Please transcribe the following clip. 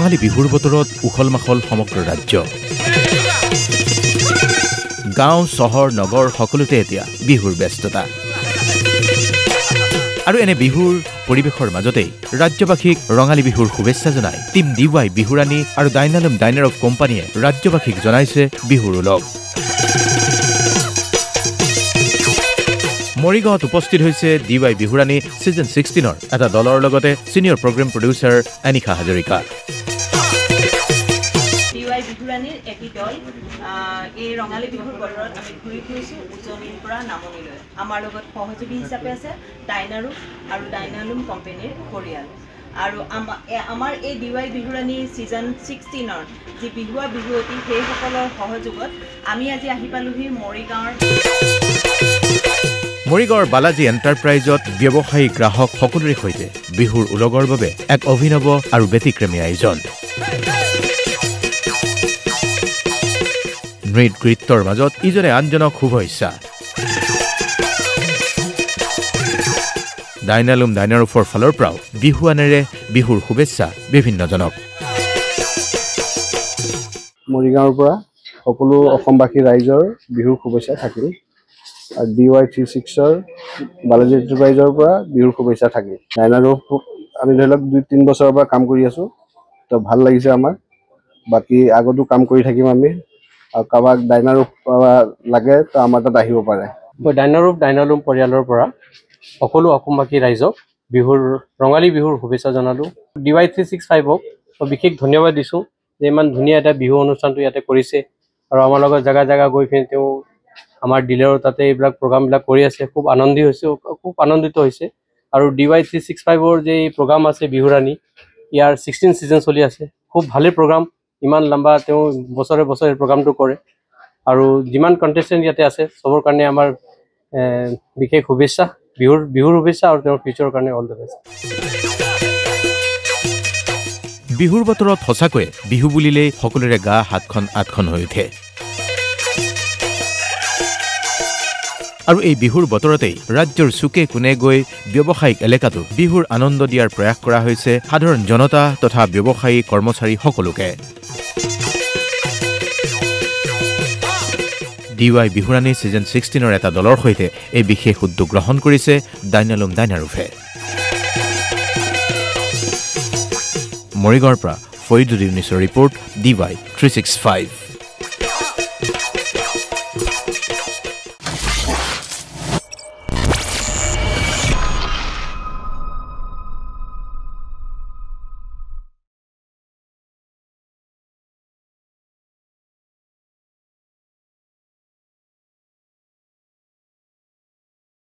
ৰঙালী বিহুৰ বতৰত উখল মাখল সমগ্ৰ ৰাজ্য গাঁও চহৰ নগৰ সকলোতে এতিয়া বিহুৰ ব্যস্ততা আৰু এনে বিহুৰ পৰিবেশৰ মাজতেই ৰাজ্যবাসীক ৰঙালী বিহুৰ শুভেচ্ছা জনাই টিম ডিৱাই বিহুৰাণী আৰু ডাইনালম ডাইনাৰ অফ কোম্পানীয়ে ৰাজ্যবাসীক জনাইছে বিহুৰ উলগ মৰিগাঁৱত উপস্থিত হৈছে ডিৱাই বিহুৰাণী সিজন 16ৰ এটা দলৰ লগতে senior program producer Anika Hazarika ডিৱাই বিহুৰাণীৰ এটি দল এই ৰঙালী বিহুৰ বতৰত আমি ঘূৰি ফুৰিছোঁ উজনিৰ পৰা নামনিলৈ আমাৰ লগত সহযোগী হিচাপে আছে ডাইনাৰুফ আৰু ডাইনালুম কোম্পানীৰ পৰিয়াল আৰু আমাৰ এই ডিৱাই বিহুৰাণী সিজন 16ৰ যি বিহুৱা বিহুৱতী সেইসকলৰ সহযোগত আমি আজি আহি পালোহি মৰিগাঁৱৰ বালাজী এণ্টাৰপ্ৰাইজত ব্যৱসায়ী গ্ৰাহক সকলোৰে সৈতে বিহুৰ উলগৰ বাবে এক অভিনৱ আৰু ব্যতিক্ৰমী আয়োজন নৃত্য-গীতৰ মাজত ইজনে আনজনক শুভেচ্ছা ডাইনালুম ডাইনাৰুফৰ ফালৰ পৰাও বিহুৱানেৰে বিহুৰ শুভেচ্ছা বিভিন্নজনক মৰিগাঁৱৰ পৰা সকলো অসমবাসী ৰাইজৰ বিহুৰ শুভেচ্ছা থাকিল আৰু ডিৱাই 36ৰ বালাজী এণ্টাৰপ্ৰাইজৰ পৰা বিহুৰ শুভেচ্ছা থাকিল ডাইনাৰুফ আমি ধৰি লওক 2-3 বছৰৰ পৰা কাম কৰি আছো তো ভাল লাগিছে আমাৰ বাকি আগতো কাম কৰি থাকিম আমি আৰু কাবাক ডাইনাৰুফ লাগে তো আমাৰ তাত আহিব পাৰে মই ডাইনাৰুফ ডাইনালুম পৰিয়ালৰ পৰা সকলো অসমবাসী ৰাইজক বিহুৰ ৰঙালী বিহুৰ শুভেচ্ছা জনালো ডিৱাই 365ক বিশেষ ধন্যবাদ দিছো যে ইমান ধুনীয়া এটা বিহু অনুষ্ঠানটো ইয়াতে কৰিছে আৰু আমাৰ লগত জাগা জাগা গৈ ফিন তেওঁ আমাৰ ডিলাৰৰ তাতে এইবিলাক প্ৰগ্ৰামবিলাক কৰি আছে খুব আনন্দিত হৈছে আৰু ডিৱাই 365ৰ যে প্ৰগ্ৰাম আছে বিহুৰাণী ইয়াৰ 16 সিজন চলি আছে খুব ভালে প্ৰগ্ৰাম ইমান লম্বা তেওঁ বছৰে বছৰে প্ৰগ্ৰামটো কৰে আৰু যিমান কন্টেস্টেন্ট ইয়াতে আছে সবৰ কাৰণে আমাৰ বিশেষ শুভেচ্ছা বিহুৰ শুভেচ্ছা আৰু তেওঁৰ ফিউচাৰৰ কাৰণে অল দ্য বেষ্ট বিহুৰ বতৰত সঁচাকৈয়ে বিহু বুলিলেই সকলোৰে গা হাতখন আঠখন হৈ উঠে আৰু এই বিহুৰ বতৰতেই ৰাজ্যৰ চুকে কোণে গৈ ব্যৱসায়িক এলেকাটো বিহুৰ আনন্দ দিয়াৰ প্ৰয়াস কৰা হৈছে সাধাৰণ জনতা তথা ব্যৱসায়ী কৰ্মচাৰী সকলোকে ডিৱাই বিহুৰাণী সিজন 16ৰ এটা দলৰ সৈতে এই বিশেষ উদ্যোগ গ্ৰহণ কৰিছে ডাইনালুম ডাইনাৰুফে মৰিগাঁৱৰ পৰা ফৰিদুদ্দিন নিছৰ ৰিপৰ্ট ডিৱাই 365